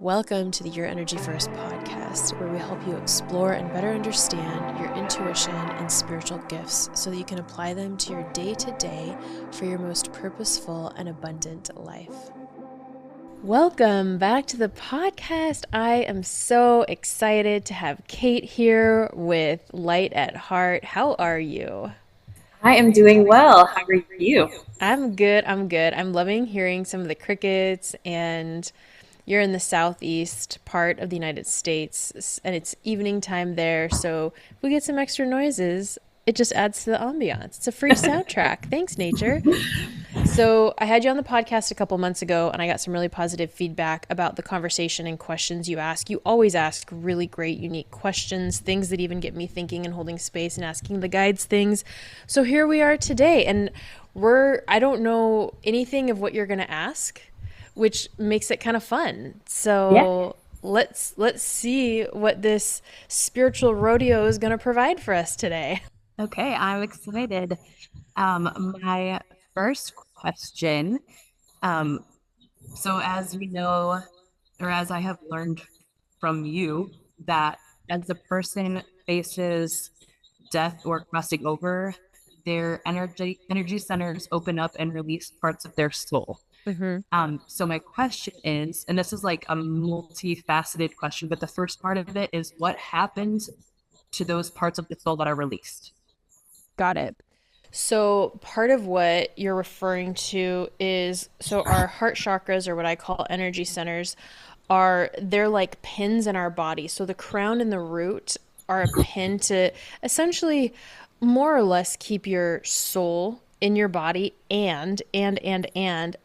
Welcome to the Your Energy First podcast, where we help you explore and better understand your intuition and spiritual gifts so that you can apply them to your day-to-day for your most purposeful and abundant life. Welcome back to the podcast. I am so excited to have Kate here with Light at Heart. How are you? I am doing well. How are you? I'm good. I'm loving hearing some of the crickets, and you're in the southeast part of the United States and it's evening time there. So if we get some extra noises, it just adds to the ambiance. It's a free soundtrack. Thanks, nature. So I had you on the podcast a couple months ago and I got some really positive feedback about the conversation and questions you ask. You always ask really great, unique questions, things that even get me thinking and holding space and asking the guides things. So here we are today, and I don't know anything of what you're going to ask, which makes it kind of fun. Yeah. So let's see what this spiritual rodeo is going to provide for us today. Okay, I'm excited. My first question, um, so as we know, or as I have learned from you, that as a person faces death or crossing over, their energy centers open up and release parts of their soul. Mm-hmm. So my question is, and this is like a multifaceted question, but the first part of it is what happens to those parts of the soul that are released? Got it. So part of what you're referring to is, so our heart chakras, or what I call energy centers, they're like pins in our body. So the crown and the root are a pin to essentially more or less keep your soul in your body and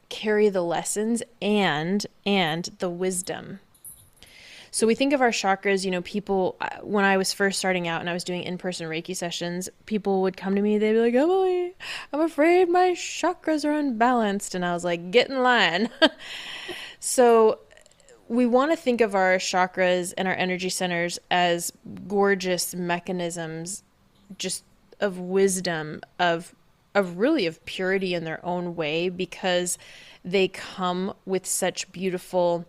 carry the lessons and the wisdom. So we think of our chakras, people, when I was first starting out and I was doing in-person Reiki sessions, people would come to me, they'd be like, Emily, I'm afraid my chakras are unbalanced. And I was like, get in line. So we want to think of our chakras and our energy centers as gorgeous mechanisms just of wisdom, of purity in their own way, because they come with such beautiful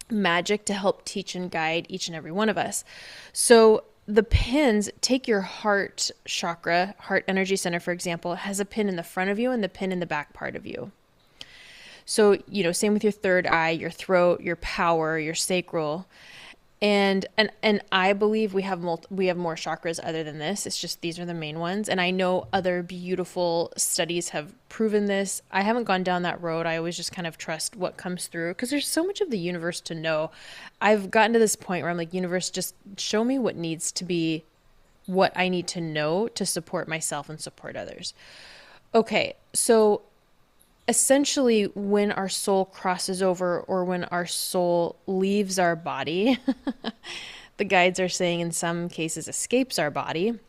magic to help teach and guide each and every one of us. So the pins, take your heart chakra, heart energy center, for example, has a pin in the front of you and the pin in the back part of you. So, same with your third eye, your throat, your power, your sacral. And I believe we have more chakras other than this. It's just these are the main ones. And I know other beautiful studies have proven this. I haven't gone down that road. I always just kind of trust what comes through because there's so much of the universe to know. I've gotten to this point where I'm like, universe, just show me what needs to be, what I need to know to support myself and support others. Okay, so essentially when our soul crosses over or when our soul leaves our body, the guides are saying in some cases escapes our body,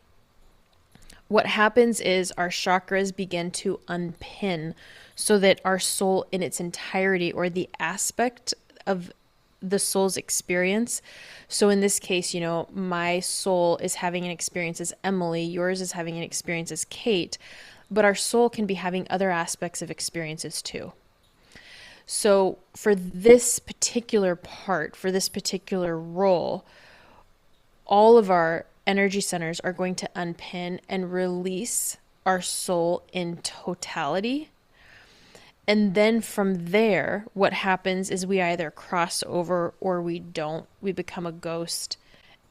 what happens is our chakras begin to unpin so that our soul in its entirety, or the aspect of the soul's experience. So in this case, my soul is having an experience as Emily, yours is having an experience as Kate, but our soul can be having other aspects of experiences too. So for this particular part, for this particular role, all of our energy centers are going to unpin and release our soul in totality. And then from there, what happens is we either cross over or we don't. We become a ghost.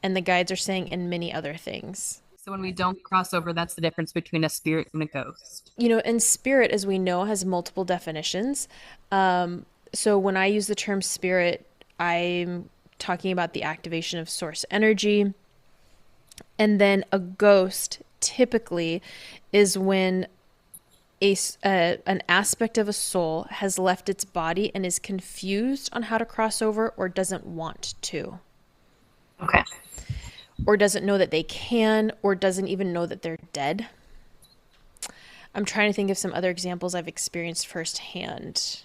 And the guides are saying, and many other things. So when we don't cross over, that's the difference between a spirit and a ghost. And spirit, as we know, has multiple definitions. So when I use the term spirit, I'm talking about the activation of source energy. And then a ghost typically is when an aspect of a soul has left its body and is confused on how to cross over or doesn't want to. Okay. Or doesn't know that they can, or doesn't even know that they're dead. I'm trying to think of some other examples I've experienced firsthand.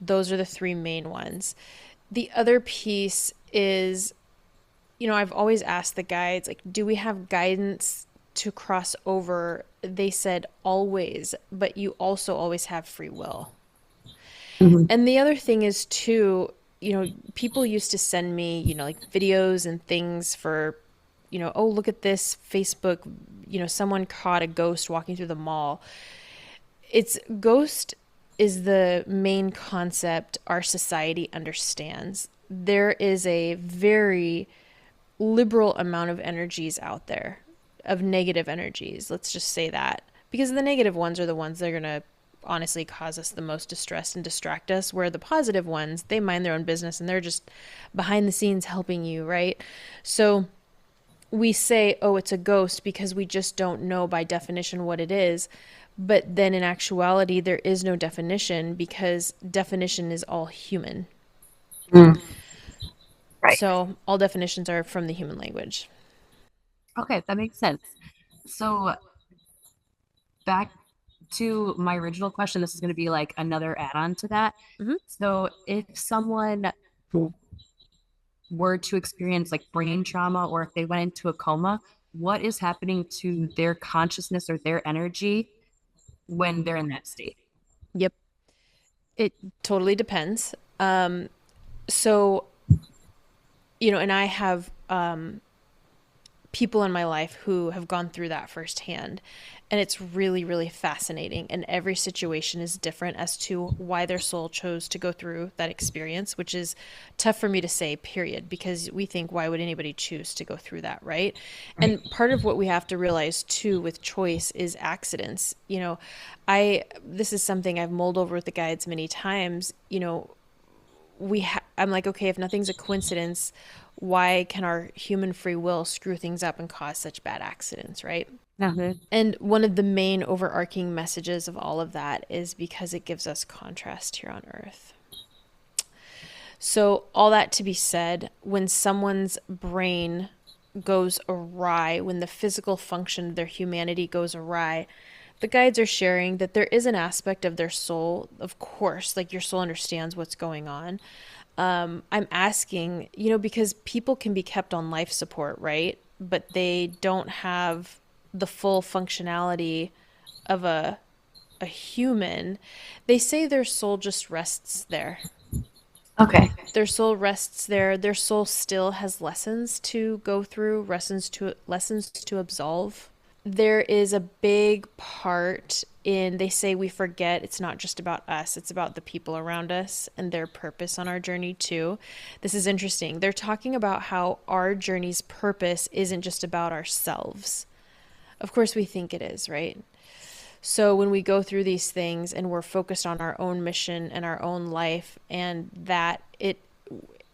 Those are the three main ones. The other piece is, I've always asked the guides, like, do we have guidance to cross over? They said always, but you also always have free will. Mm-hmm. And the other thing is too, people used to send me, like videos and things for, oh, look at this Facebook, someone caught a ghost walking through the mall. It's ghost is the main concept our society understands. There is a very liberal amount of energies out there, of negative energies. Let's just say that. Because the negative ones are the ones that are going to honestly cause us the most distress and distract us, where the positive ones, they mind their own business and they're just behind the scenes helping you, right? So we say, oh, it's a ghost because we just don't know by definition what it is. But then in actuality, there is no definition because definition is all human. Mm, right. So all definitions are from the human language. Okay, that makes sense. So back to my original question, this is going to be like another add-on to that. Mm-hmm. So if someone were to experience like brain trauma or if they went into a coma, what is happening to their consciousness or their energy when they're in that state? Yep. It totally depends. So, and I have people in my life who have gone through that firsthand. And it's really, really fascinating. And every situation is different as to why their soul chose to go through that experience, which is tough for me to say, period, because we think, why would anybody choose to go through that, right? Right. And part of what we have to realize too with choice is accidents. This is something I've mulled over with the guides many times. I'm like, okay, if nothing's a coincidence, why can our human free will screw things up and cause such bad accidents, right? Mhm. And one of the main overarching messages of all of that is because it gives us contrast here on Earth. So, all that to be said, when someone's brain goes awry, when the physical function of their humanity goes awry, the guides are sharing that there is an aspect of their soul, of course, like your soul understands what's going on. I'm asking, because people can be kept on life support, right? But they don't have the full functionality of a human. They say their soul just rests there. Okay. Their soul rests there. Their soul still has lessons to go through, lessons to absolve. There is a big part in, they say we forget it's not just about us, it's about the people around us and their purpose on our journey too. This is interesting. They're talking about how our journey's purpose isn't just about ourselves. Of course we think it is, right? So when we go through these things and we're focused on our own mission and our own life, and that it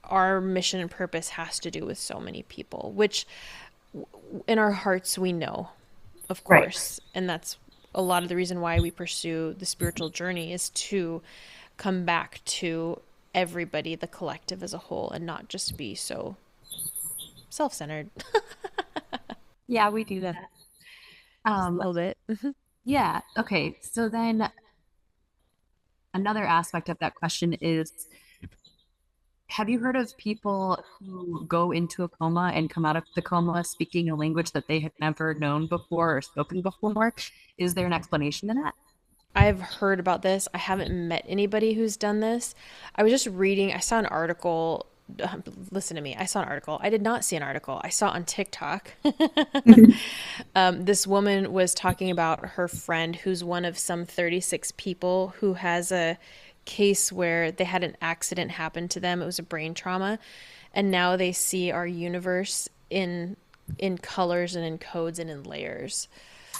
our mission and purpose has to do with so many people, which in our hearts we know, of Right. course. And that's a lot of the reason why we pursue the spiritual journey, is to come back to everybody, the collective as a whole, and not just be so self-centered. Yeah, we do that. Just a Um, little bit. yeah. Okay. So then another aspect of that question is, have you heard of people who go into a coma and come out of the coma speaking a language that they had never known before or spoken before? Is there an explanation to that? I've heard about this. I haven't met anybody who's done this. I was just reading, I saw an article. Listen to me. I saw an article. I did not see an article. I saw on TikTok. This woman was talking about her friend who's one of some 36 people who has a case where they had an accident happen to them. It was a brain trauma. And now they see our universe in colors and in codes and in layers.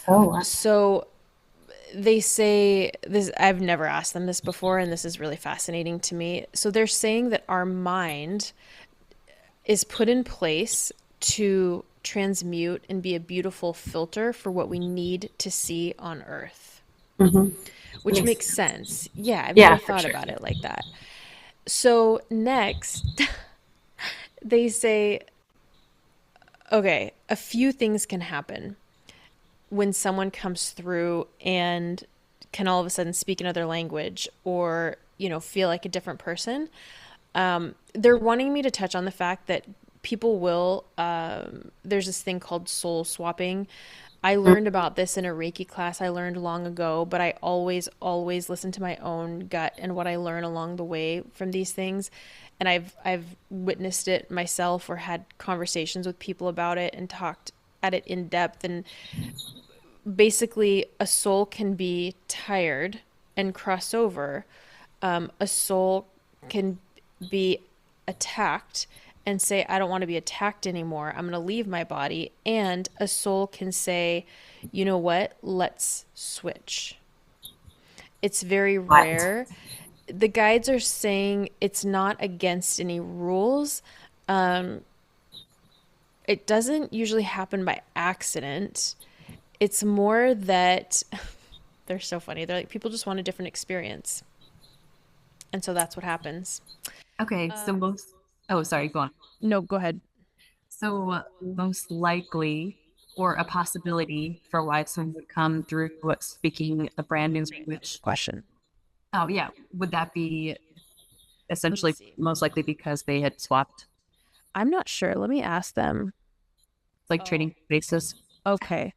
Oh, wow. So they say this, I've never asked them this before, and this is really fascinating to me. So they're saying that our mind is put in place to transmute and be a beautiful filter for what we need to see on Earth, Hmm. which makes sense. Yeah, I've Yeah, never for thought sure. about it like that. So next, they say, okay, a few things can happen when someone comes through and can all of a sudden speak another language, or feel like a different person. They're wanting me to touch on the fact that people will, there's this thing called soul swapping. I learned about this in a Reiki class I learned long ago, but I always listen to my own gut and what I learn along the way from these things. and I've witnessed it myself or had conversations with people about it and talked at it in depth. And basically, a soul can be tired and cross over. A soul can be attacked and say, I don't want to be attacked anymore. I'm going to leave my body. And a soul can say, you know what? Let's switch. It's very What? rare. The guides are saying it's not against any rules. Um, it doesn't usually happen by accident. It's more that they're so funny. They're like, people just want a different experience. And so that's what happens. Okay, so oh, sorry, go on. No, go ahead. So most likely, or a possibility for why someone would come through speaking a brand new language. Question. Oh yeah, would that be Let me essentially see. most likely because they had swapped I'm not sure. Let me ask them. like Oh, trading basis? okay.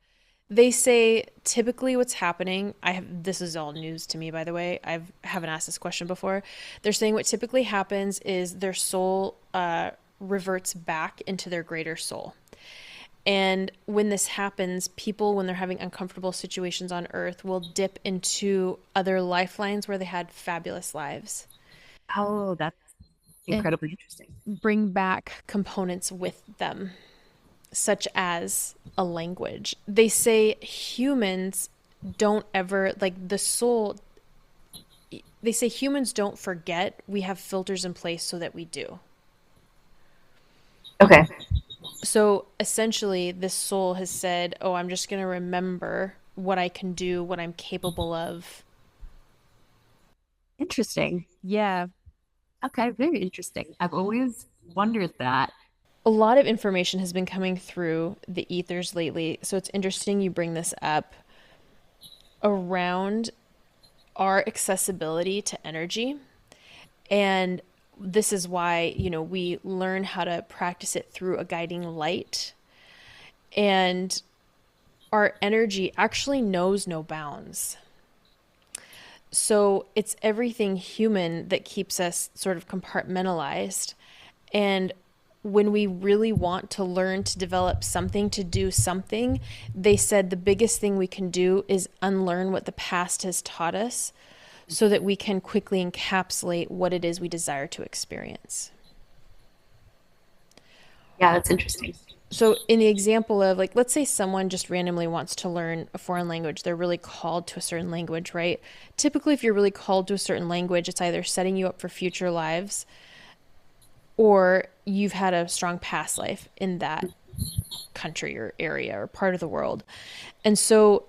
They say typically what's happening, I have this is all news to me by the way. Haven't asked this question before. They're saying what typically happens is their soul reverts back into their greater soul. And when this happens, people, when they're having uncomfortable situations on earth, will dip into other lifelines where they had fabulous lives Oh, that's and incredibly interesting. bring back components with them, such as a language. They say humans don't ever, like the soul, they say humans don't forget. We have filters in place so that we do. Okay, So essentially, this soul has said, oh, I'm just going to remember what I can do, what I'm capable of. interesting. Yeah. Okay, very interesting. I've always wondered that. A lot of information has been coming through the ethers lately. So it's interesting you bring this up around our accessibility to energy. And this is why, we learn how to practice it through a guiding light. And our energy actually knows no bounds. So it's everything human that keeps us sort of compartmentalized. And when we really want to learn to develop something, to do something, they said the biggest thing we can do is unlearn what the past has taught us so that we can quickly encapsulate what it is we desire to experience. Yeah, that's interesting. So, in the example of, like, let's say someone just randomly wants to learn a foreign language, they're really called to a certain language, right? Typically, if you're really called to a certain language, it's either setting you up for future lives or you've had a strong past life in that country or area or part of the world. And so,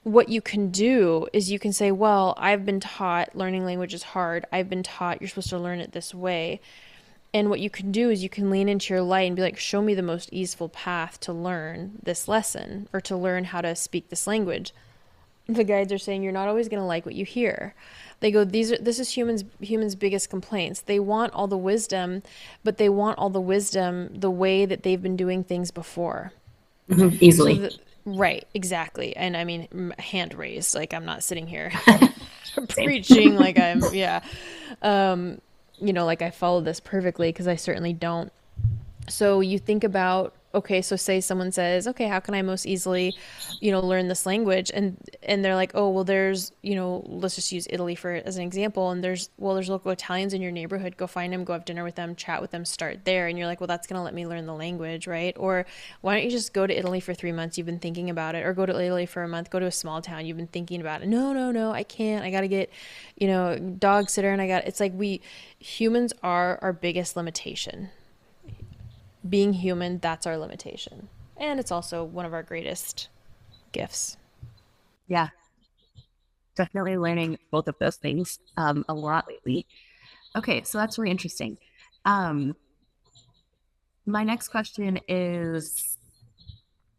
what you can do is you can say, well, I've been taught learning language is hard. I've been taught you're supposed to learn it this way. And what you can do is you can lean into your light and be like, show me the most easeful path to learn this lesson or to learn how to speak this language. The guides are saying you're not always going to like what you hear. They go, this is humans biggest complaints. They want all the wisdom, but they want all the wisdom the way that they've been doing things before. Mhm, So easily. the right, exactly. And I mean, hand raised, like I'm not sitting here Same. preaching like I'm, yeah. Like I follow this perfectly because I certainly don't. So you think about, okay, so say someone says, okay, how can I most easily, learn this language? And they're like, oh, well, there's, let's just use Italy for as an example. And there's local Italians in your neighborhood. Go find them, go have dinner with them, chat with them, start there. And you're like, well, that's gonna let me learn the language, right? Or why don't you just go to Italy for 3 months? You've been thinking about it, or go to Italy for a month. Go to a small town. You've been thinking about it. No, no, no, I can't. I gotta get, dog sitter, and I got. It's like we humans are our biggest limitation. Being human, that's our limitation. And it's also one of our greatest gifts. Yeah, definitely learning both of those things a lot lately. Okay, so that's really interesting. Um, my next question is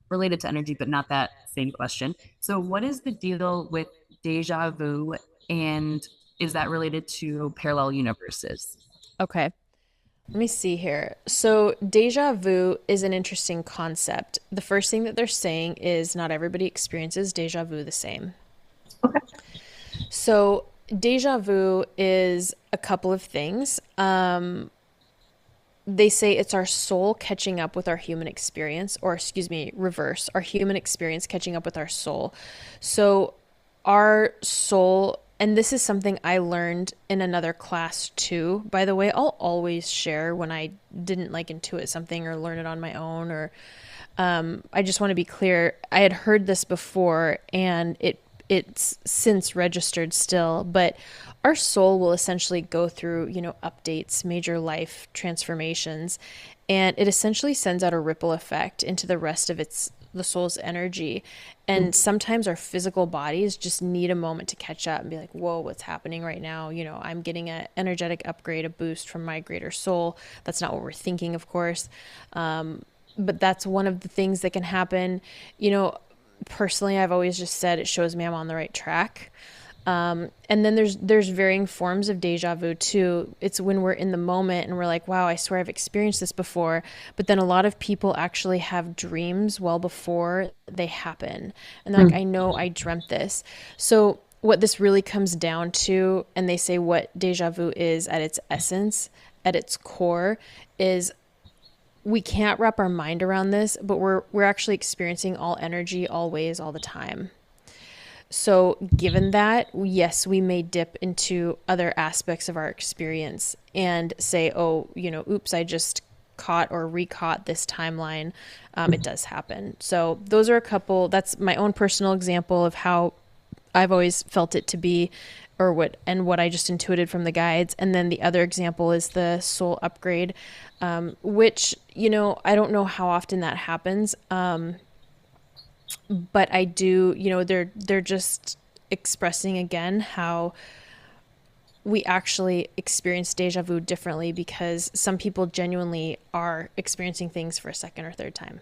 related to energy, but not that same question. So, what is the deal with deja vu, and is that related to parallel universes? Okay, let me see here. So, deja vu is an interesting concept. The first thing that they're saying is not everybody experiences deja vu the same. Okay. So, Deja vu is a couple of things. They say it's our soul catching up with our human experience, or excuse me, reverse, our human experience catching up with our soul. So, our soul, and this is something I learned in another class too, by the way, I'll always share when I didn't like intuit something or learn it on my own, or I just want to be clear. I had heard this before and it's since registered still, but our soul will essentially go through, updates, major life transformations, and it essentially sends out a ripple effect into the rest of the soul's energy. And sometimes our physical bodies just need a moment to catch up and be like, whoa, what's happening right now? I'm getting an energetic upgrade, a boost from my greater soul. That's not what we're thinking, of course. But that's one of the things that can happen. You know, Personally, I've always just said it shows me I'm on the right track. And then there's varying forms of deja vu too. It's when we're in the moment and we're like, wow, I swear I've experienced this before. But then a lot of people actually have dreams well before they happen. And they're like, I know I dreamt this. So what this really comes down to, and they say what deja vu is at its essence, at its core, is we can't wrap our mind around this, but we're actually experiencing all energy, all ways, all the time. So, given that, yes, we may dip into other aspects of our experience and say, oh, oops, I just caught or recaught this timeline. It does happen. So, those are a couple, that's my own personal example of how I've always felt it to be, or what I just intuited from the guides. And then the other example is the soul upgrade, which, I don't know how often that happens. But I do, they're just expressing again how we actually experience deja vu differently because some people genuinely are experiencing things for a second or third time.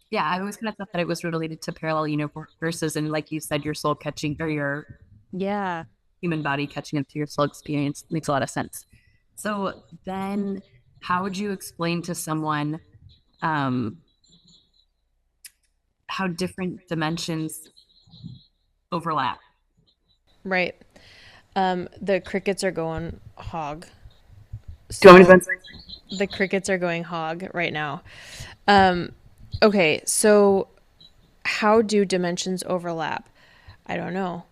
Yeah, I always kind of thought that it was related to parallel universes, and like you said, your soul catching or your Yeah. human body catching up to your soul experience makes a lot of sense. So then, how would you explain to someone um, how different dimensions overlap? Right. The crickets are going hog. Do you want me to So answer? the crickets are going hog right now. Um, okay, so how do dimensions overlap? I don't know.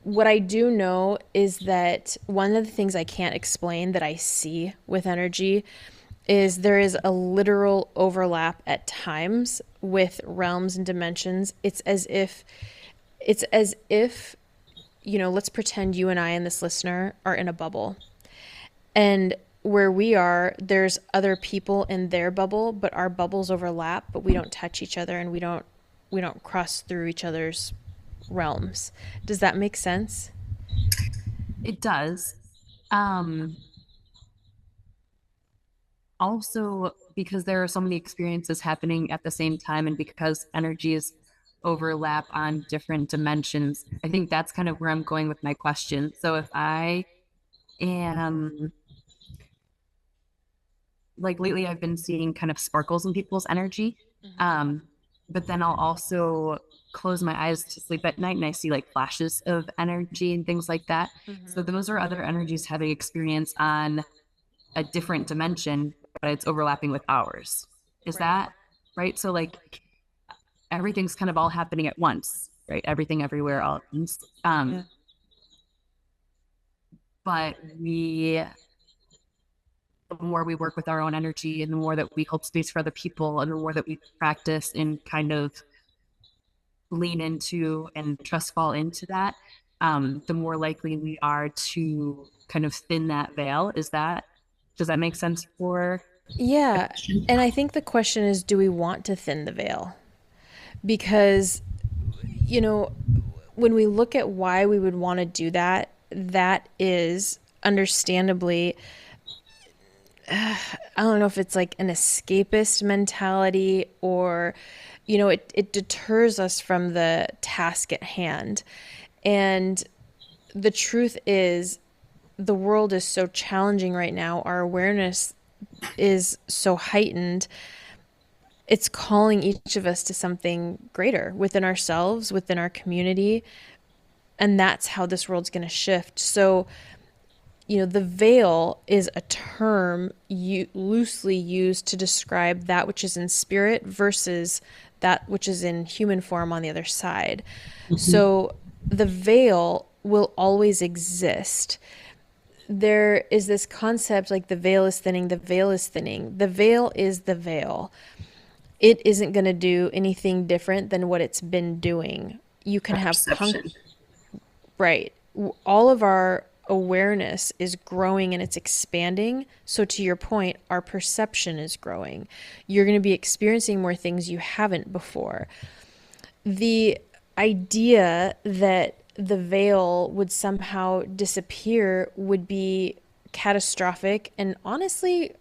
What I do know is that one of the things I can't explain that I see with energy is there is a literal overlap at times with realms and dimensions. It's as if, let's pretend you and I and this listener are in a bubble. And where we are, there's other people in their bubble, but our bubbles overlap, but we don't touch each other and we don't cross through each other's realms. Does that make sense? It does. Um, Also, because there are so many experiences happening at the same time, and because energies overlap on different dimensions, I think that's kind of where I'm going with my question. So if I am like lately, I've been seeing kind of sparkles in people's energy. Mm-hmm. Um, but then I'll also close my eyes to sleep at night and I see like flashes of energy and things like that. So Mm-hmm. those are other energies having experience on a different dimension, but it's overlapping with ours. Is Right. that right? So like everything's kind of all happening at once, right? Everything everywhere all at once. Yeah. But the more we work with our own energy and the more that we hold space for other people and the more that we practice and kind of lean into and trust fall into that, the more likely we are to kind of thin that veil. Does that make sense for a Yeah. question? And I think the question is, do we want to thin the veil? Because, you know, when we look at why we would want to do that, that is understandably, I don't know if it's like an escapist mentality or, it deters us from the task at hand. And the truth is, the world is so challenging right now. Our awareness is so heightened. It's calling each of us to something greater within ourselves, within our community, And that's how this world's going to shift. So, the veil is a term loosely used to describe that which is in spirit versus that which is in human form on the other side. Mhm. So the veil will always exist. There is this concept like the veil is thinning, the veil is thinning. The veil is the veil. It isn't going to do anything different than what it's been doing. You can have Perception. right. All of our awareness is growing and it's expanding. So, to your point, our perception is growing. You're going to be experiencing more things you haven't before. The idea that the veil would somehow disappear would be catastrophic. And honestly,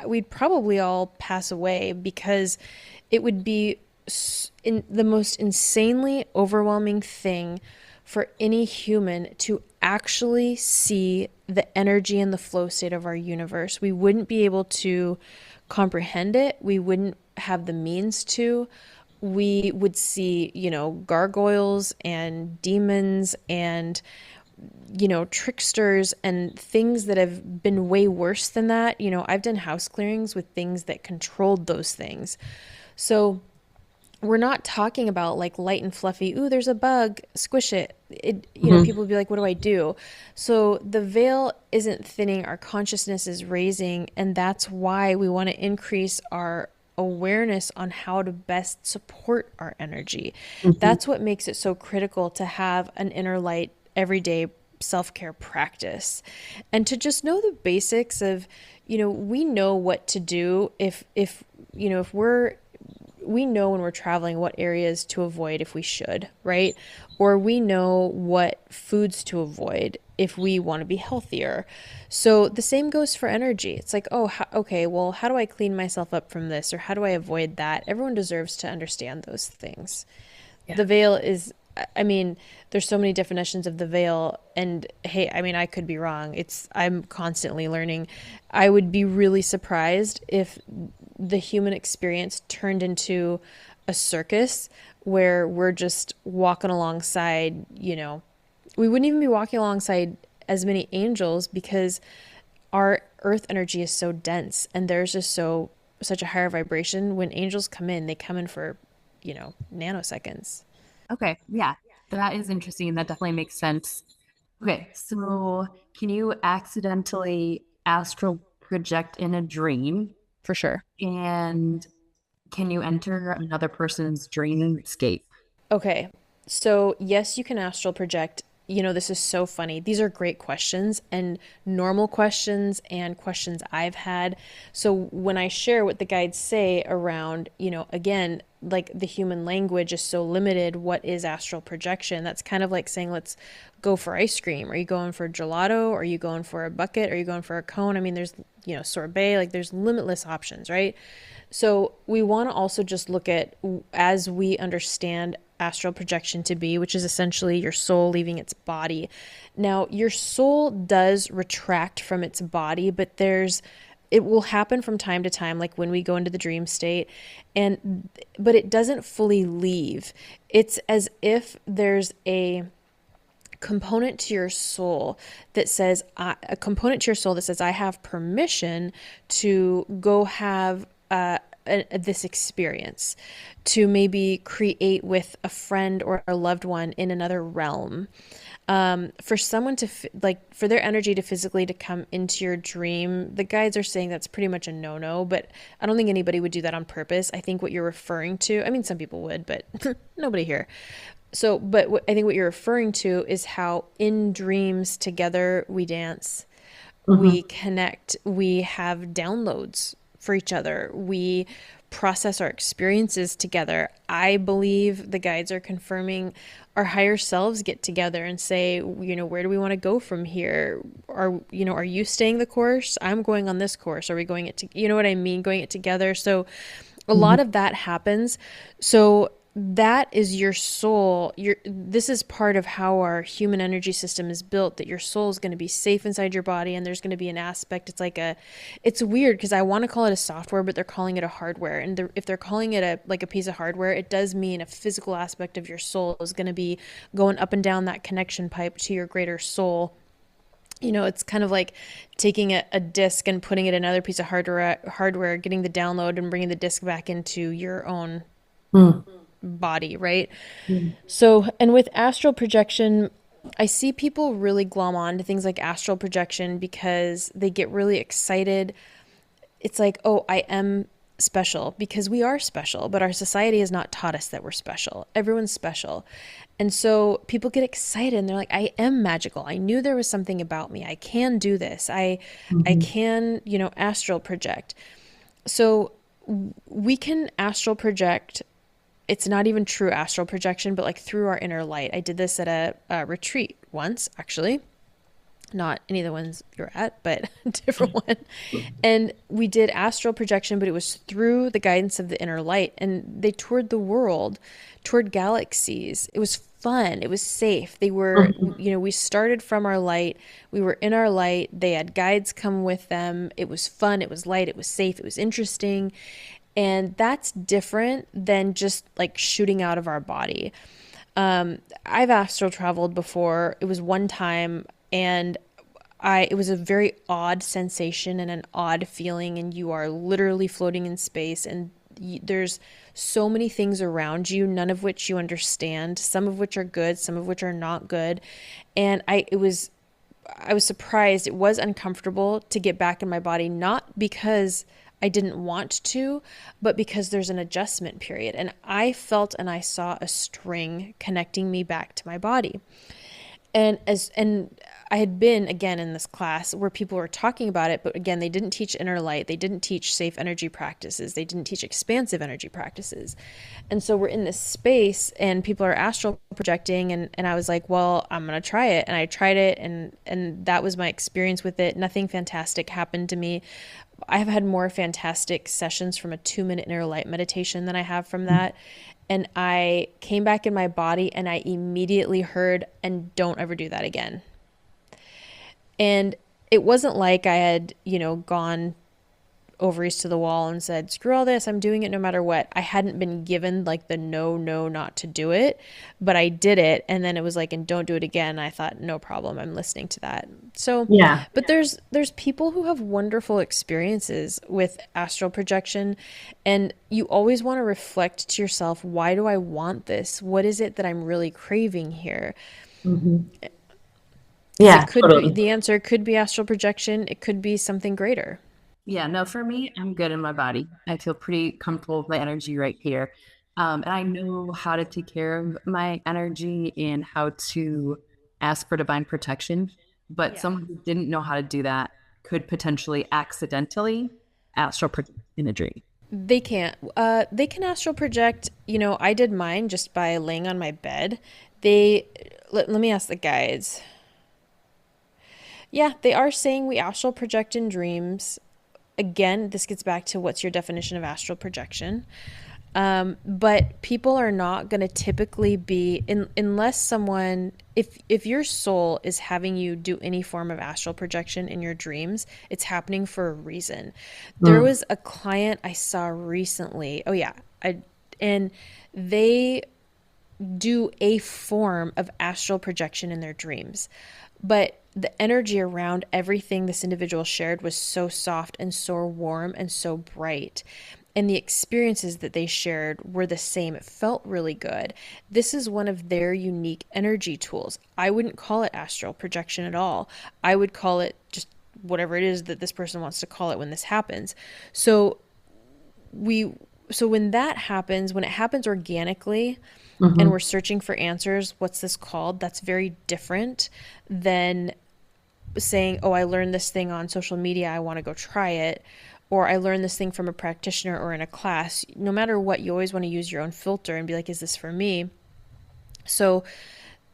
we'd probably all pass away because it would be in the most insanely overwhelming thing for any human to actually see the energy and the flow state of our universe. We wouldn't be able to comprehend it. We wouldn't have the means to. We would see, gargoyles and demons and, tricksters and things that have been way worse than that. I've done house clearings with things that controlled those things. So we're not talking about like light and fluffy, ooh, there's a bug, squish it. Mhm. People would be like, what do I do? So the veil isn't thinning, our consciousness is raising, and that's why we want to increase our awareness on how to best support our energy. Mhm. That's what makes it so critical to have an inner light everyday self-care practice and to just know the basics of, we know what to do if if we know when we're traveling what areas to avoid if we should, right? Or we know what foods to avoid if we want to be healthier. So the same goes for energy. It's like, oh, okay, well, how do I clean myself up from this? Or how do I avoid that? Everyone deserves to understand those things. Yeah. The veil is, I mean, there's so many definitions of the veil. And hey, I mean, I could be wrong. I'm constantly learning. I would be really surprised if the human experience turned into a circus where we're just walking alongside, we wouldn't even be walking alongside as many angels because our earth energy is so dense and there's just such a higher vibration. When angels come in, they come in for, nanoseconds. Okay. Yeah. That is interesting. That definitely makes sense. Okay. So, can you accidentally astral project in a dream? For sure. And can you enter another person's dreamscape? Okay. So, yes, you can astral project. This is so funny. These are great questions and normal questions and questions I've had. So, when I share what the guides say around, again, like the human language is so limited, what is astral projection? That's kind of like saying, let's go for ice cream. Are you going for gelato? Are you going for a bucket? Are you going for a cone? I mean, there's, sorbet, like there's limitless options, right? So we want to also just look at, as we understand astral projection to be, which is essentially your soul leaving its body. Now, your soul does retract from its body, but it will happen from time to time, like when we go into the dream state, but it doesn't fully leave. It's as if there's a component to your soul that says a component to your soul that says I have permission to go have this experience, to maybe create with a friend or a loved one in another realm. For someone to like for their energy to physically to come into your dream, the guides are saying that's pretty much a no-no, but I don't think anybody would do that on purpose. I think what you're referring to, I mean, some people would, but nobody here. So, but I think what you're referring to is how in dreams together we dance, we Hmm. connect, we have downloads for each other, we process our experiences together. I believe the guides are confirming our higher selves get together and say, where do we want to go from here? Are you staying the course? I'm going on this course. Are we going it to, you know what I mean? Going it together. So a lot Hmm. of that happens. So that is your soul. This is part of how our human energy system is built, that your soul is going to be safe inside your body, and there's going to be an aspect. It's weird because I want to call it a software, but they're calling it a hardware. And if they're calling it a piece of hardware, it does mean a physical aspect of your soul is going to be going up and down that connection pipe to your greater soul. It's kind of like taking a disc and putting it in another piece of hardware, getting the download and bringing the disc back into your own Mm. body, right? Mm. So, and with astral projection, I see people really glom on to things like astral projection because they get really excited. It's like, oh, I am special, because we are special, but our society has not taught us that we're special. Everyone's special. And so people get excited and they're like, I am magical. I knew there was something about me. I can do this. I Mhm. can, astral project. So we can astral project. It's not even true astral projection, but like through our inner light. I did this at a retreat once, actually. Not any of the ones you're at, but a different one. And we did astral projection, but it was through the guidance of the inner light. And they toured the world, toured galaxies. It was fun. It was safe. They were, Mhm. we started from our light. We were in our light. They had guides come with them. It was fun. It was light. It was safe. It was interesting. And that's different than just like shooting out of our body. I've astral traveled before. It was one time, and it was a very odd sensation and an odd feeling, and you are literally floating in space, and there's so many things around you, none of which you understand, some of which are good, some of which are not good. And I was surprised. It was uncomfortable to get back in my body, not because I didn't want to, but because there's an adjustment period. And I felt and I saw a string connecting me back to my body. And I had been again in this class where people were talking about it, but again, they didn't teach inner light, they didn't teach safe energy practices, they didn't teach expansive energy practices. And so we're in this space and people are astral projecting, and I was like, well, I'm gonna try it. And I tried it, and that was my experience with it. Nothing fantastic happened to me. I have had more fantastic sessions from a 2 minute inner light meditation than I have from that. And I came back in my body and I immediately heard, and don't ever do that again. And it wasn't like I had, gone ovaries to the wall and said, screw all this, I'm doing it no matter what. I hadn't been given like the no, no, not to do it, but I did it. And then it was like, and don't do it again. I thought, no problem, I'm listening to that. So, Yeah. but there's people who have wonderful experiences with astral projection, and you always want to reflect to yourself, why do I want this? What is it that I'm really craving here? Mhm. Because Yeah, it could be, totally. the answer could be astral projection, it could be something greater. Yeah, no, for me, I'm good in my body. I feel pretty comfortable with my energy right here. And I know how to take care of my energy and how to ask for divine protection. But Yeah. someone who didn't know how to do that could potentially accidentally astral project in a dream. They can't. They can astral project. I did mine just by laying on my bed. Let me ask the guides. Yeah, they are saying we astral project in dreams. Again, this gets back to what's your definition of astral projection. But people are not going to typically be unless someone, if your soul is having you do any form of astral projection in your dreams, it's happening for a reason. There Mm. was a client I saw recently. Oh yeah, and they do a form of astral projection in their dreams. But the energy around everything this individual shared was so soft and so warm and so bright. And the experiences that they shared were the same. It felt really good. This is one of their unique energy tools. I wouldn't call it astral projection at all. I would call it just whatever it is that this person wants to call it when this happens. So we so when that happens, when it happens organically and we're Hmm. searching for answers, what's this called? That's very different than saying, "Oh, I learned this thing on social media, I want to go try it." Or I learned this thing from a practitioner or in a class. No matter what, you always want to use your own filter and be like, is this for me? So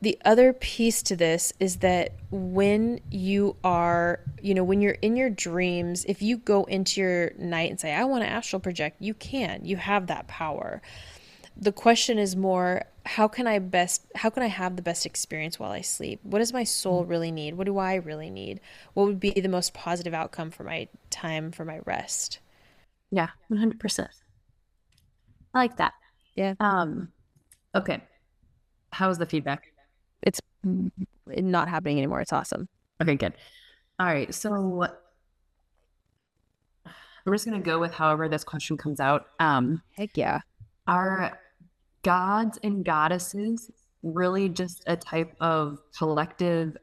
the other piece to this is that when you are, when you're in your dreams, if you go into your night and say, I want to astral project, you can. You have that power. The question is more, how can I have the best experience while I sleep? What does my soul really need? What do I really need? What would be the most positive outcome for my time for my rest? Yeah, 100%. I like that. Yeah, Um, okay. How was the feedback? it's not happening anymore. It's awesome. Okay, good. All right. So we're just gonna go with however this question comes out. Heck yeah. Are gods and goddesses really just a type of collective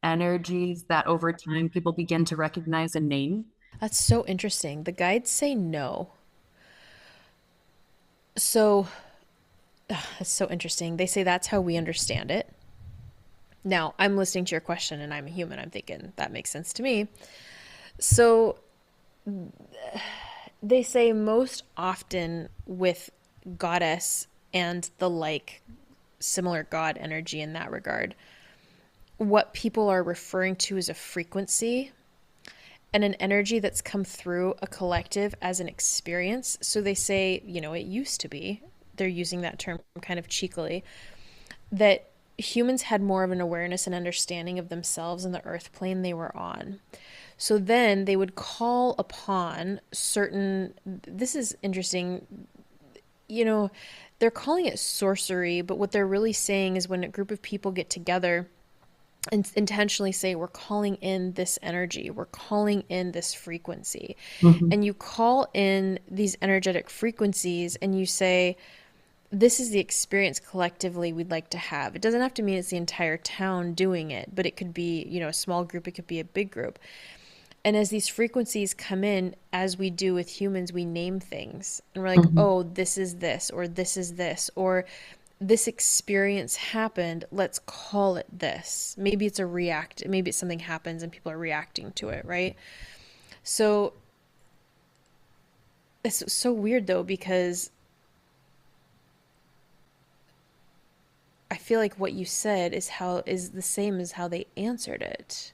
energies that over time people begin to recognize and name? That's so interesting. The guides say no. So that's so interesting. They say that's how we understand it. Now, I'm listening to your question and I'm a human. I'm thinking that makes sense to me. So they say most often with goddess and the like similar god energy in that regard, what people are referring to is a frequency and an energy that's come through a collective as an experience. So they say, it used to be, they're using that term kind of cheekily, that humans had more of an awareness and understanding of themselves and the earth plane they were on. So then they would call upon certain, this is interesting, you know, they're calling it sorcery, but what they're really saying is when a group of people get together and intentionally say, we're calling in this energy, we're calling in this frequency, Mhm. and you call in these energetic frequencies and you say, this is the experience collectively we'd like to have. It doesn't have to mean it's the entire town doing it, but it could be, a small group, it could be a big group. And as these frequencies come in, as we do with humans, we name things. And we're like, Mhm. oh, this is this, or this is this, or this experience happened. Let's call it this. Maybe it's a react. Maybe it's something happens and people are reacting to it, right? So it's so weird though, because I feel like what you said is the same as how they answered it.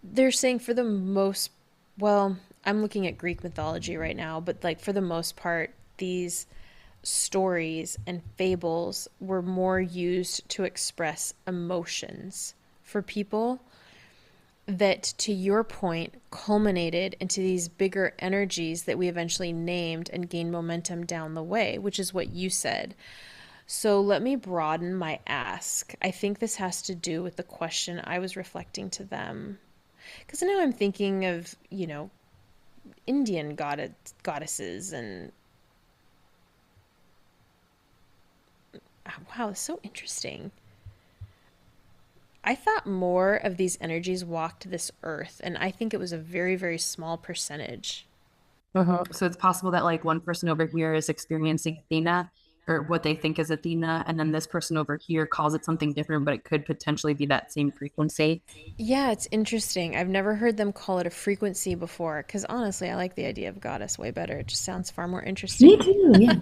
They're saying for the most, well, I'm looking at Greek mythology right now, but like for the most part, these stories and fables were more used to express emotions for people that, to your point, culminated into these bigger energies that we eventually named and gained momentum down the way, which is what you said. So let me broaden my ask. I think this has to do with the question I was reflecting to them. Because now I'm thinking of, Indian goddesses and wow, it's so interesting. I thought more of these energies walked this earth, and I think it was a very, very small percentage. So it's possible that like one person over here is experiencing Athena or what they think is Athena, and then this person over here calls it something different, but it could potentially be that same frequency. Yeah, it's interesting. I've never heard them call it a frequency before, because honestly, I like the idea of goddess way better. It just sounds far more Me interesting. too, yeah.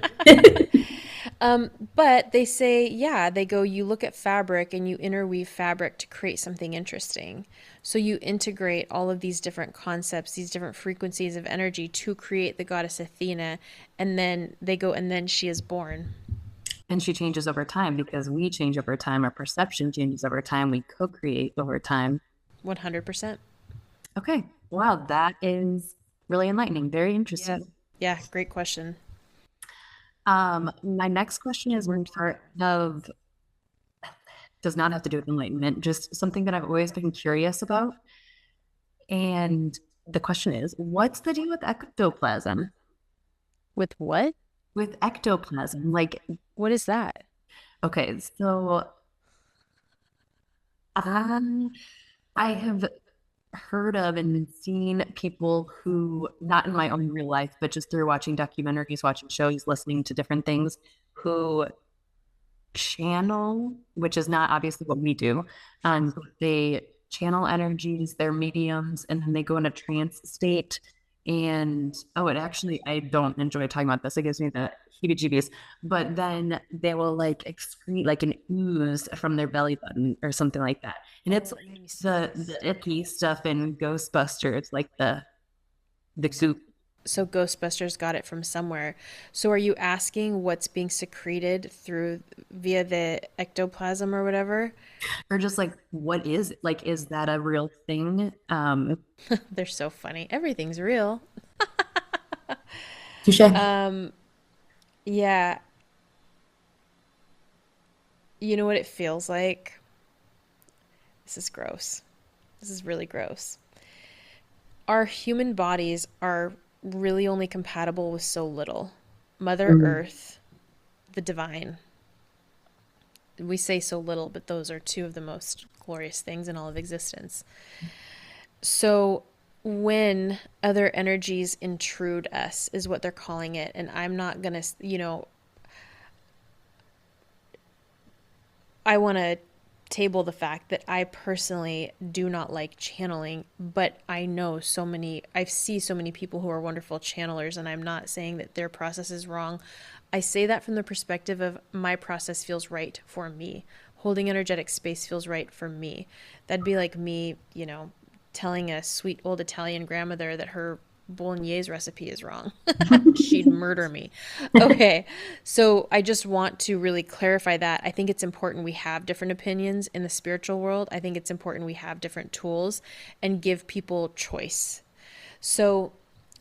But they say, yeah, they go, you look at fabric and you interweave fabric to create something interesting. So you integrate all of these different concepts, these different frequencies of energy to create the goddess Athena. And then they go, and then she is born. And she changes over time because we change over time. Our perception changes over time. We co create over time. 100%. Okay. Wow. That is really enlightening. Very Yeah. interesting. Yeah. Great question. My next question is one part of does not have to do with enlightenment, just something that I've always been curious about. And the question is, what's the deal with ectoplasm? With what? With ectoplasm, like, What is that? okay, so um, I have heard of and seen people who, not in my own real life, but just through watching documentaries, watching shows, listening to different things, who channel, which is not obviously what we do. They channel energies, they're mediums, and then they go in a trance state. And oh, it actually, I don't enjoy talking about this. It gives me the heebie jeebies. But then they will like excrete like an ooze from their belly button or something like that. And it's Oh, like it made me so the pissed. icky stuff in Ghostbusters, like the the goop. So Ghostbusters got it from somewhere. So are you asking what's being secreted through via the ectoplasm or whatever? Or just like, what is it? Like, is that a real thing? They're so funny. Everything's real. Touche. Um, yeah, you know what it feels like? This is gross. This is really gross. Our human bodies are really only compatible with so little. Mother Mm. Earth, the divine. We say so little, but those are two of the most glorious things in all of existence. So when other energies intrude us, is what they're calling it. And I'm not going to, I want to table the fact that I personally do not like channeling, but I see so many people who are wonderful channelers, and I'm not saying that their process is wrong. I say that from the perspective of my process feels right for me. Holding energetic space feels right for me. That'd be like me, telling a sweet old Italian grandmother that her bolognese recipe is wrong. She'd murder me. Okay, so I just want to really clarify that. I think it's important we have different opinions in the spiritual world. I think it's important we have different tools and give people choice. So,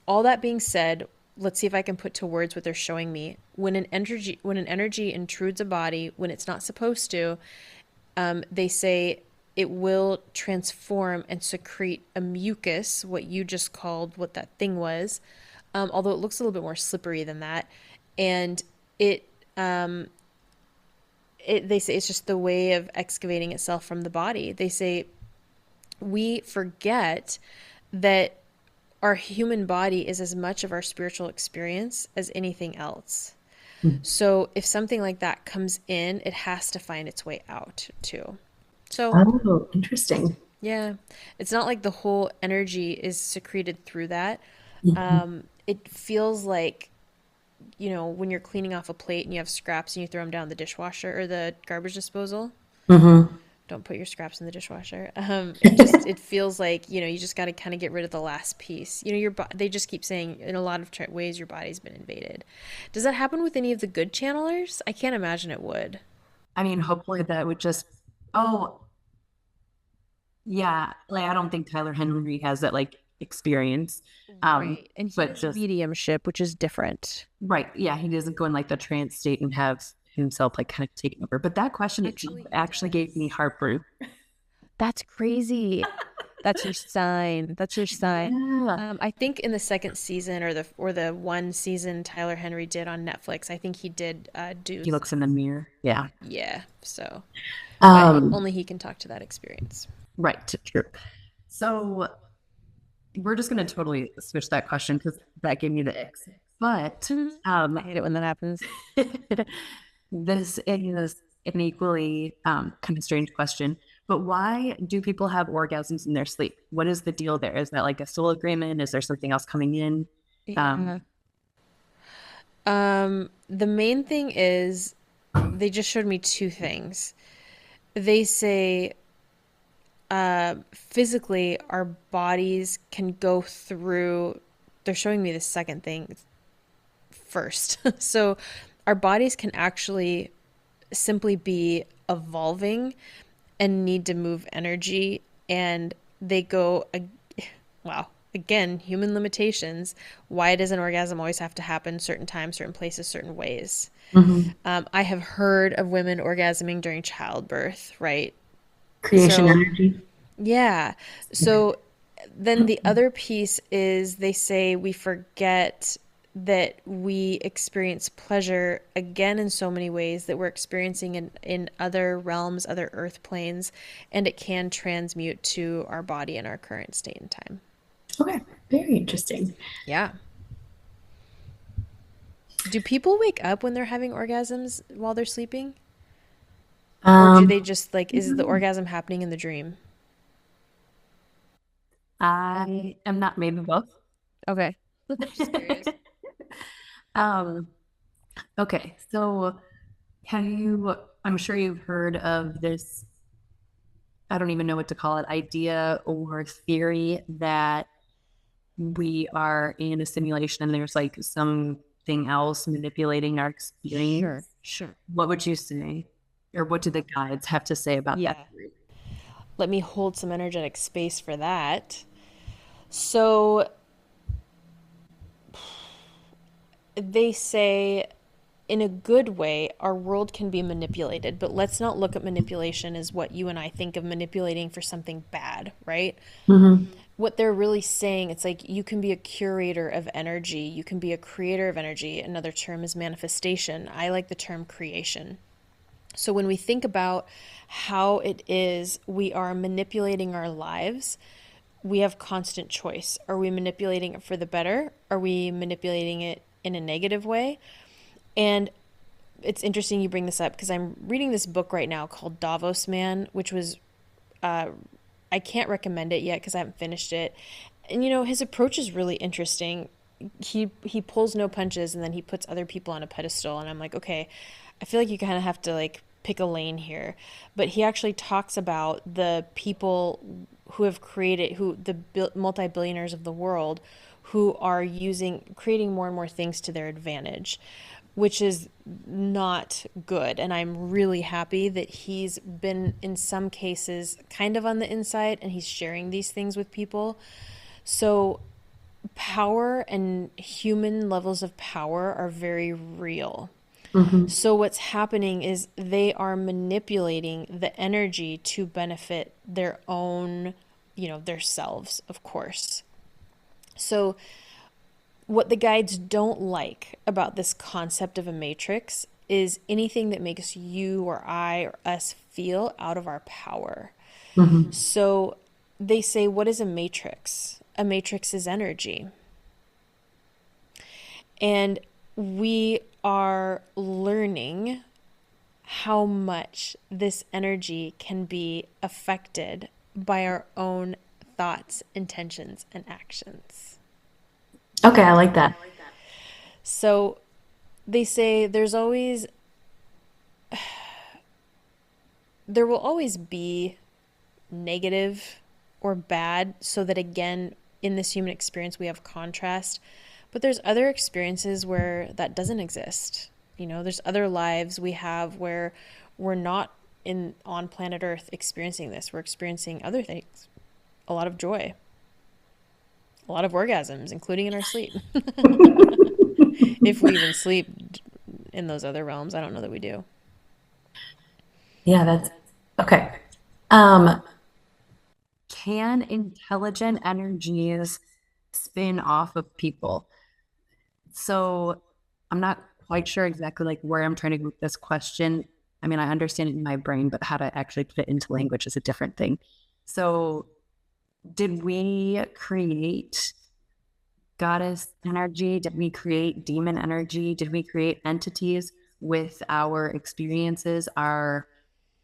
all that being said, let's see if I can put to words what they're showing me. When an energy intrudes a body when it's not supposed to, they say it will transform and secrete a mucus, what you just called what that thing was, although it looks a little bit more slippery than that. And it, they say it's just the way of excavating itself from the body. They say we forget that our human body is as much of our spiritual experience as anything else. So if something like that comes in, it has to find its way out too. So Oh, interesting. yeah, it's not like the whole energy is secreted through that. Mhm. It feels like, when you're cleaning off a plate and you have scraps and you throw them down the dishwasher or the garbage disposal. Mhm. Don't put your scraps in the dishwasher. It feels like, you just got to kind of get rid of the last piece. They just keep saying in a lot of ways your body's been invaded. Does that happen with any of the good channelers? I can't imagine it would. I mean, hopefully that would just, oh, yeah, like I don't think Tyler Henry has that like experience. Um, Right. And he but has just mediumship, which is different. right, yeah, he doesn't go in like the trance state and have himself like kind of taken over. But that question itself Actually, he actually gave me does. heartburn. That's crazy. That's your sign. That's your sign. Yeah. I think in the second season or the one season Tyler Henry did on Netflix, I think he did do He looks in the mirror. Yeah. yeah. So, but Um, only he can talk to that experience. right, true. So we're just gonna totally switch that question because that gave me the X. But I hate it when that happens. this is an equally kind of strange question. But why do people have orgasms in their sleep? What is the deal there? Is that like a soul agreement? Is there something else coming in? Yeah. The main thing is they just showed me two things. They say physically our bodies can go through, they're showing me the second thing first. So our bodies can actually simply be evolving and need to move energy, and they go wow, again, human limitations. Why does an orgasm always have to happen certain times, certain places, certain ways? Mhm. I have heard of women orgasming during childbirth, right? Creation So energy. yeah. So then the other piece is they say we forget that we experience pleasure again in so many ways that we're experiencing in other realms, other earth planes, and it can transmute to our body in our current state and time. Okay, very interesting. Yeah. Do people wake up when they're having orgasms while they're sleeping? Or do Um, they just like, is the orgasm happening in the dream? I am not made of both. Okay. Just curious. Um, okay, so have you, I'm sure you've heard of this, I don't even know what to call it, idea or theory that we are in a simulation and there's like something else manipulating our Sure, experience, sure. what would you say? Or what do the guides have to say about that? Yeah. Let me hold some energetic space for that. So they say, in a good way, our world can be manipulated, but let's not look at manipulation as what you and I think of manipulating for something bad, right? Mm-hmm. What they're really saying, it's like you can be a curator of energy, you can be a creator of energy. Another term is manifestation. I like the term creation. So when we think about how it is we are manipulating our lives, we have constant choice. Are we manipulating it for the better? Are we manipulating it in a negative way? And it's interesting you bring this up because I'm reading this book right now called Davos Man, which was, I can't recommend it yet because I haven't finished it. And his approach is really interesting. He pulls no punches and then he puts other people on a pedestal, and I'm like, okay, I feel like you kind of have to like pick a lane here. But he actually talks about the people who have created, who the multi-billionaires of the world, who are creating more and more things to their advantage, which is not good. And I'm really happy that he's been, in some cases, kind of on the inside and he's sharing these things with people. So, power and human levels of power are very real. Mm-hmm. So, what's happening is they are manipulating the energy to benefit their own, their selves, of course. So, what the guides don't like about this concept of a matrix is anything that makes you or I or us feel out of our power. Mm-hmm. So they say, what is a matrix? A matrix is energy. And we are learning how much this energy can be affected by our own thoughts, intentions, and actions. Okay, I like that. So they say there will always be negative or bad, so that again, in this human experience, we have contrast. But there's other experiences where that doesn't exist. There's other lives we have where we're not in on planet Earth experiencing this. We're experiencing other things, a lot of joy, a lot of orgasms, including in our sleep. If we even sleep in those other realms, I don't know that we do. Yeah, that's okay. Um, can intelligent energies spin off of people? So I'm not quite sure exactly like where I'm trying to go with this question. I mean, I understand it in my brain, but how to actually put it into language is a different thing. So did we create goddess energy? Did we create demon energy? Did we create entities with our experiences, our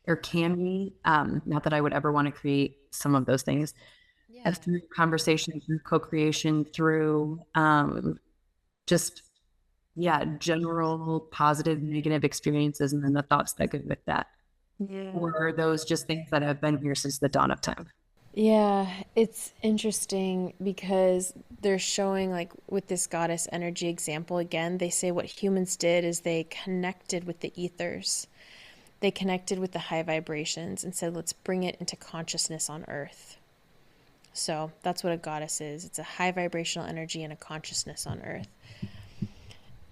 or can we? Not that I would ever want to create some of those things. Yeah. As through conversation, through co-creation, through just yeah, general positive, negative experiences, and then the thoughts that go with that. Yeah. Or are those just things that have been here since the dawn of time? Yeah, it's interesting because they're showing, like, with this goddess energy example again, they say what humans did is they connected with the ethers. They connected with the high vibrations and said, let's bring it into consciousness on earth. So that's what a goddess is. It's a high vibrational energy and a consciousness on earth.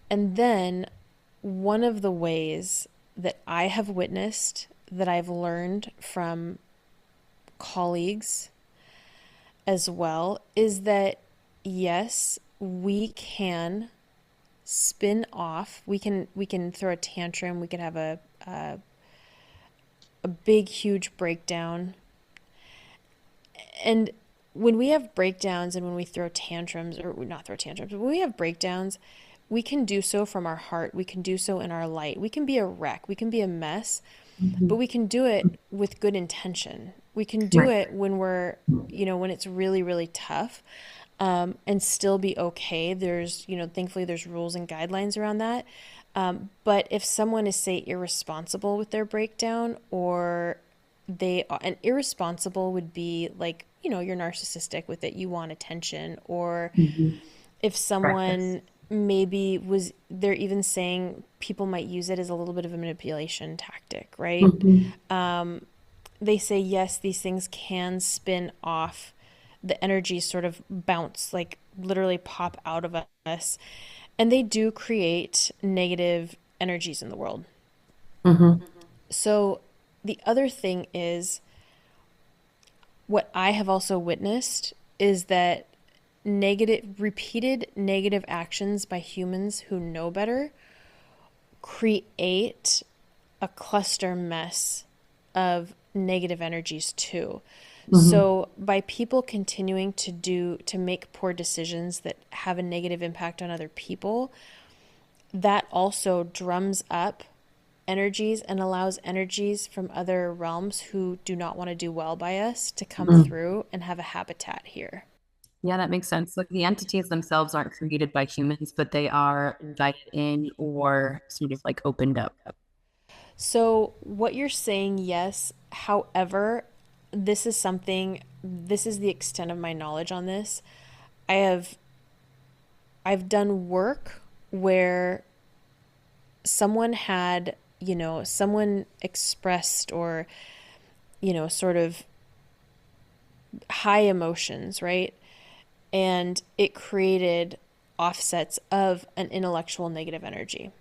And then one of the ways that I have witnessed, that I've learned from colleagues as well, is that yes, we can spin off. We can throw a tantrum. We can have a big huge breakdown. And when we have breakdowns and when we throw tantrums, or not throw tantrums, but when we have breakdowns, we can do so from our heart. We can do so in our light. We can be a wreck. We can be a mess, but Mhm. we can do it with good intention. We can do Right. it when when it's really, really tough, and still be okay. Thankfully, there's rules and guidelines around that. But if someone is, say, irresponsible with their breakdown, or and irresponsible would be like, you're narcissistic with it. You want attention. Or Mhm. if Reckless. someone maybe they're even saying people might use it as a little bit of a manipulation tactic, right? Mhm. They say, yes, these things can spin off. The energies sort of bounce, like literally pop out of us. And they do create negative energies in the world. Mhm. So the other thing is, what I have also witnessed is that repeated negative actions by humans who know better create a cluster mess of negative energies too. Mhm. So by people continuing to make poor decisions that have a negative impact on other people, that also drums up energies and allows energies from other realms who do not want to do well by us to come Mhm. through and have a habitat here. Yeah, that makes sense. Like the entities themselves aren't created by humans, but they are invited in or sort of like opened up. So, what you're saying, yes. However, this is the extent of my knowledge on this. I have I've done work where someone expressed, or, sort of high emotions, right? And it created offsets of an intellectual negative energy.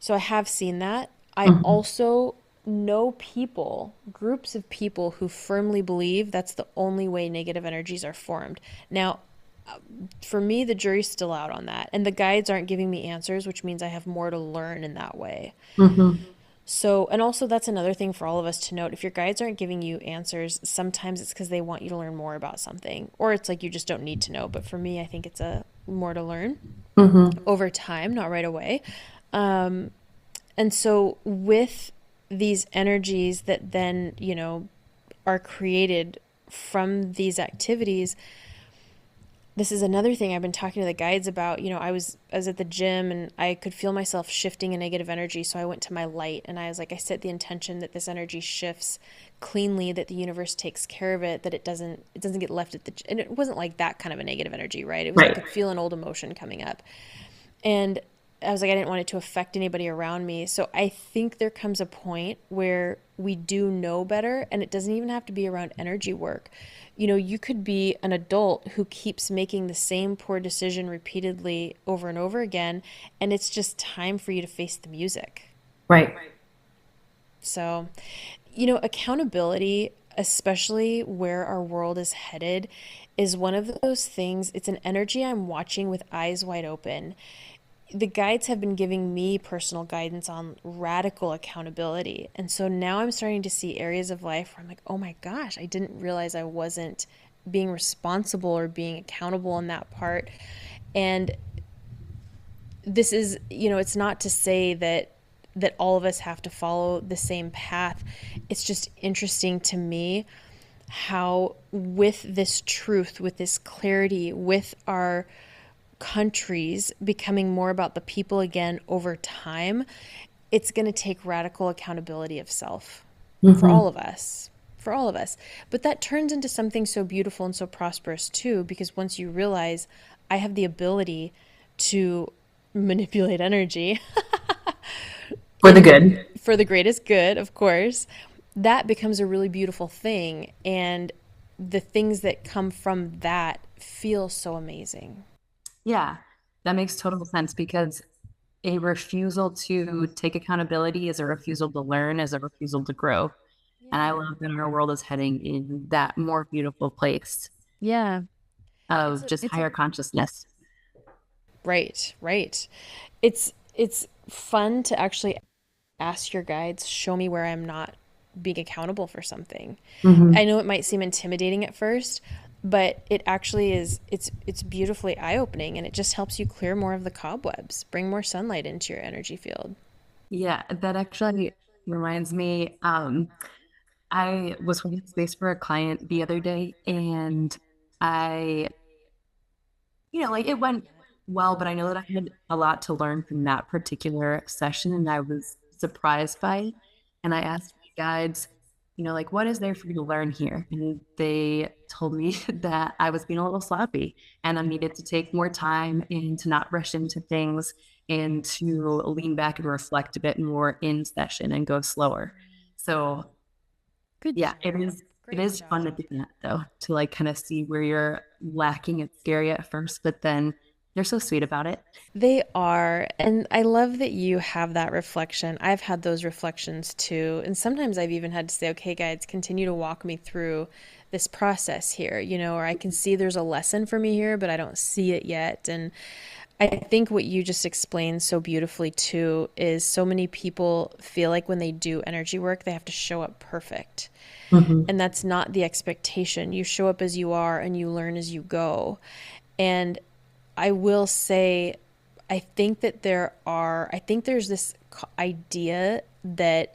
So I have seen that. I Mhm. also know groups of people who firmly believe that's the only way negative energies are formed. Now, for me, the jury's still out on that. And the guides aren't giving me answers, which means I have more to learn in that way. Mhm. So, and also that's another thing for all of us to note. If your guides aren't giving you answers, sometimes it's because they want you to learn more about something, or it's like you just don't need to know. But for me, I think it's a more to learn Mhm. over time, not right away. And so with these energies that then, are created from these activities, this is another thing I've been talking to the guides about. I was at the gym and I could feel myself shifting a negative energy, so I went to my light and I was like, I set the intention that this energy shifts cleanly, that the universe takes care of it, that it doesn't get left at the, and it wasn't like that kind of a negative energy, right? It was, I Right. could feel an old emotion coming up. And I was like, I didn't want it to affect anybody around me. So I think there comes a point where we do know better, and it doesn't even have to be around energy work. You could be an adult who keeps making the same poor decision repeatedly over and over again, and it's just time for you to face the music. Right. So, accountability, especially where our world is headed, is one of those things. It's an energy I'm watching with eyes wide open. The guides have been giving me personal guidance on radical accountability. And so now I'm starting to see areas of life where I'm like, oh my gosh, I didn't realize I wasn't being responsible or being accountable in that part. And this is, it's not to say that all of us have to follow the same path. It's just interesting to me how, with this truth, with this clarity, with our countries becoming more about the people again over time, it's going to take radical accountability of self for all Mhm. of us. For all of us. But that turns into something so beautiful and so prosperous too, because once you realize I have the ability to manipulate energy For the in good. for the greatest good, of course, that becomes a really beautiful thing. And the things that come from that feel so amazing. Yeah, that makes total sense because a refusal to take accountability is a refusal to learn, is a refusal to grow. And I Yeah. love that our world is heading in that more beautiful place Yeah. of just It's a higher consciousness. Right, right. It's fun to actually ask your guides, show me where I'm not being accountable for something. I Hmm. know it might seem intimidating at first, but it actually is. It's beautifully eye-opening, and it just helps you clear more of the cobwebs, bring more sunlight into your energy field. Yeah, that actually reminds me. I was holding space for a client the other day, and I, like it went well, but I know that I had a lot to learn from that particular session, and I was surprised by it. And I asked my guides, like, what is there for you to learn here? And they told me that I was being a little sloppy and I needed to take more time and to not rush into things and to lean back and reflect a bit more in session and go slower. So Good yeah, it job. is it Great is fun to job. do that though, to like kind of see where you're lacking. It's scary at first, but then they're so sweet about it. They are. And I love that you have that reflection. I've had those reflections too. And sometimes I've even had to say, okay, guys, continue to walk me through this process here, or I can see there's a lesson for me here, but I don't see it yet. And I think what you just explained so beautifully too is so many people feel like when they do energy work, they have to show up perfect. Mhm. And that's not the expectation. You show up as you are and you learn as you go. And I will say, I think there's this idea that,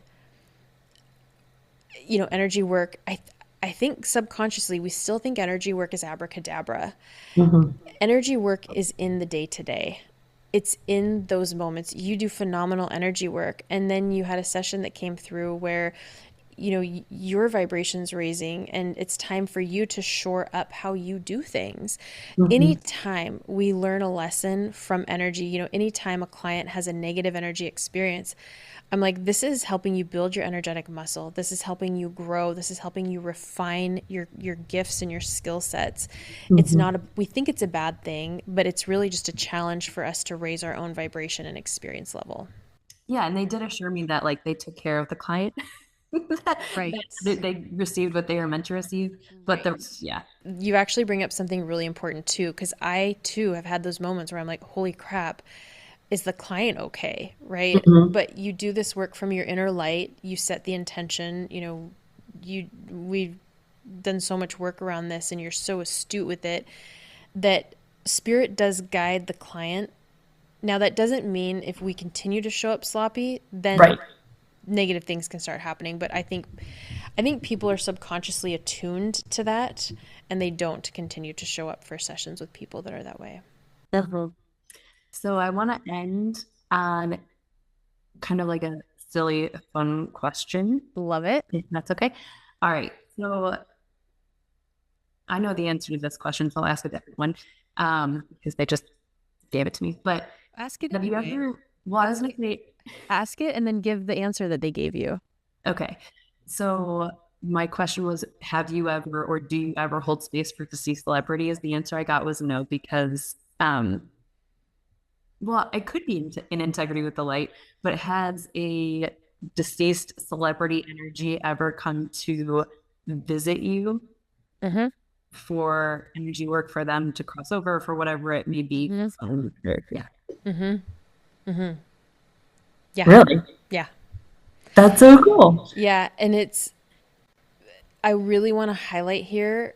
energy work, I think subconsciously we still think energy work is abracadabra. Mhm. Energy work is in the day to day. It's in those moments. You do phenomenal energy work. And then you had a session that came through where your vibrations raising and it's time for you to shore up how you do things. Mhm. Anytime we learn a lesson from energy, anytime a client has a negative energy experience, I'm like, this is helping you build your energetic muscle. This is helping you grow. This is helping you refine your gifts and your skill sets. It's Mhm. not we think it's a bad thing, but it's really just a challenge for us to raise our own vibration and experience level. Yeah, and they did assure me that like they took care of the client, that Right. they received what they were meant to receive. But Right. yeah. You actually bring up something really important too, because I too have had those moments where I'm like, holy crap, is the client okay? Right. Mhm. But you do this work from your inner light, you set the intention, we've done so much work around this and you're so astute with it that spirit does guide the client. Now, that doesn't mean if we continue to show up sloppy, then Right. negative things can start happening. But I think people are subconsciously attuned to that and they don't continue to show up for sessions with people that are that way. Mhm. So I want to end on kind of like a silly, fun question, Love it. if that's okay. All right. So I know the answer to this question, so I'll ask a different one because they just gave it to me. But Ask it have you anyway. ever, well, I was going to say, Ask it and then give the answer that they gave you. okay. So my question was, have you ever or do you ever hold space for deceased celebrities? The answer I got was no, because, well, it could be in integrity with the light, but has a deceased celebrity energy ever come to visit you Mm-hmm. for energy work for them to cross over for whatever it may be? Mm-hmm. Yeah. Mm-hmm. Mm-hmm. Yeah. Really? Yeah. That's so cool. Yeah. And I really want to highlight here,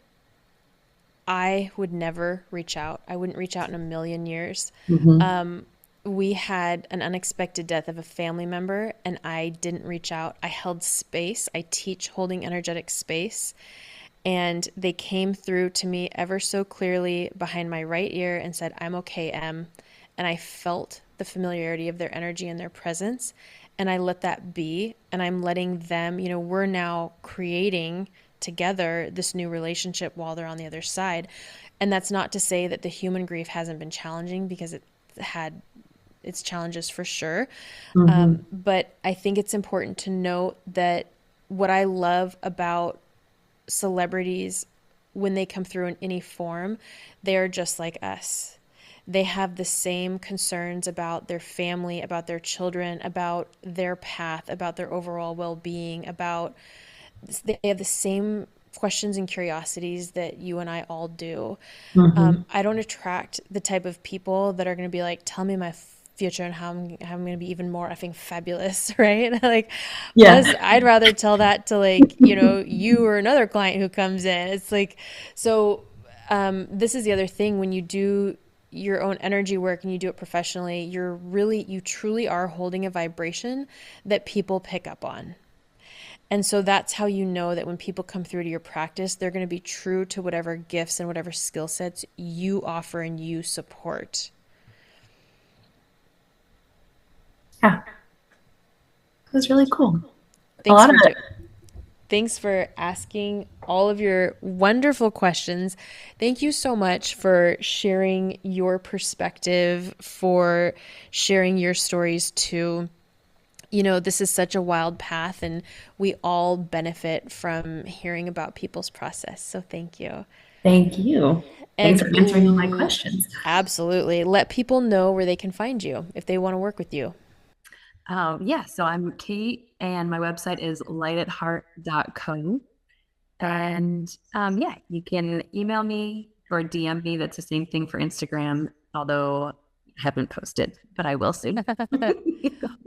I would never reach out. I wouldn't reach out in a million years. Hmm. Um, we had an unexpected death of a family member, and I didn't reach out. I held space. I teach holding energetic space. And they came through to me ever so clearly behind my right ear and said, I'm okay, Em. And I felt the familiarity of their energy and their presence. And I let that be. And I'm letting them, we're now creating together this new relationship while they're on the other side. And that's not to say that the human grief hasn't been challenging, because it had its challenges for sure. Hmm. But I think it's important to note that what I love about celebrities, when they come through in any form, they're just like us. They have the same concerns about their family, about their children, about their path, about their overall well being, about they have the same questions and curiosities that you and I all do. Hmm. I don't attract the type of people that are going to be like, tell me my future and how I'm going to be even more effing fabulous, right? Like, Yeah. plus, I'd rather tell that to, like, you or another client who comes in. It's like, so this is the other thing when you do your own energy work and you do it professionally, you truly are holding a vibration that people pick up on. And so that's how you know that when people come through to your practice, they're going to be true to whatever gifts and whatever skill sets you offer and you support. Yeah. It was really cool. A Thanks lot of for doing. Thanks for asking all of your wonderful questions. Thank you so much for sharing your perspective, for sharing your stories too. This is such a wild path, and we all benefit from hearing about people's process. So thank you. Thank you. Thanks And for answering all my questions. absolutely, let people know where they can find you if they want to work with you. Yeah, so I'm Kate, and my website is lightatheart.co. And yeah, you can email me or DM me. That's the same thing for Instagram, although I haven't posted, but I will soon.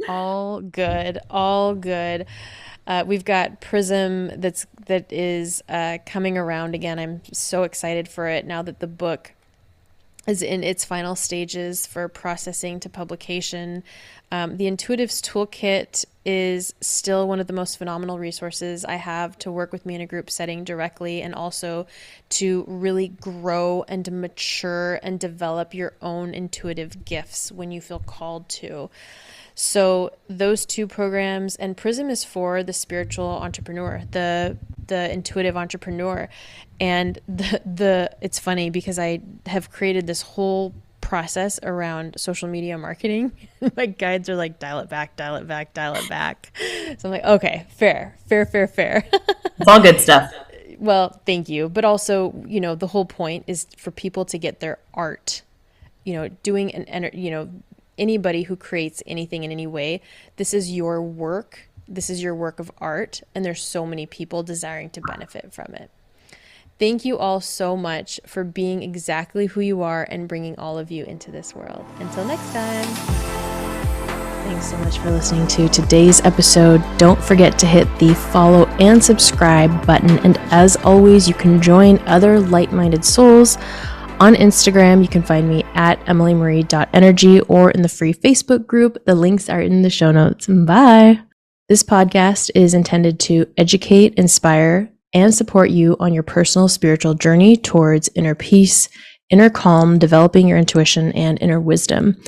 All good, all good. We've got Prism that is coming around again. I'm so excited for it now that the book is in its final stages for processing to publication. The Intuitives Toolkit is still one of the most phenomenal resources I have to work with me in a group setting directly, and also to really grow and mature and develop your own intuitive gifts when you feel called to. So those two programs, and Prism is for the spiritual entrepreneur, the intuitive entrepreneur. And the it's funny because I have created this whole process around social media marketing. My guides are like, dial it back, dial it back, dial it back. So I'm like, okay, fair. It's all good stuff. Well, thank you. But also, the whole point is for people to get their art, doing anybody who creates anything in any way, this is your work. This is your work of art. And there's so many people desiring to benefit from it. Thank you all so much for being exactly who you are and bringing all of you into this world. Until next time. Thanks so much for listening to today's episode. Don't forget to hit the follow and subscribe button. And as always, you can join other like-minded souls on Instagram. You can find me at emilymarie.energy or in the free Facebook group. The links are in the show notes. Bye. This podcast is intended to educate, inspire, and support you on your personal spiritual journey towards inner peace, inner calm, developing your intuition, and inner wisdom.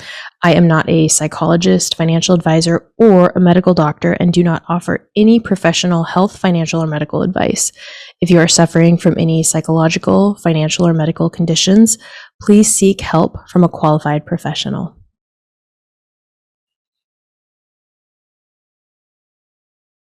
I am not a psychologist, financial advisor, or a medical doctor, and do not offer any professional health, financial, or medical advice. If you are suffering from any psychological, financial, or medical conditions, please seek help from a qualified professional.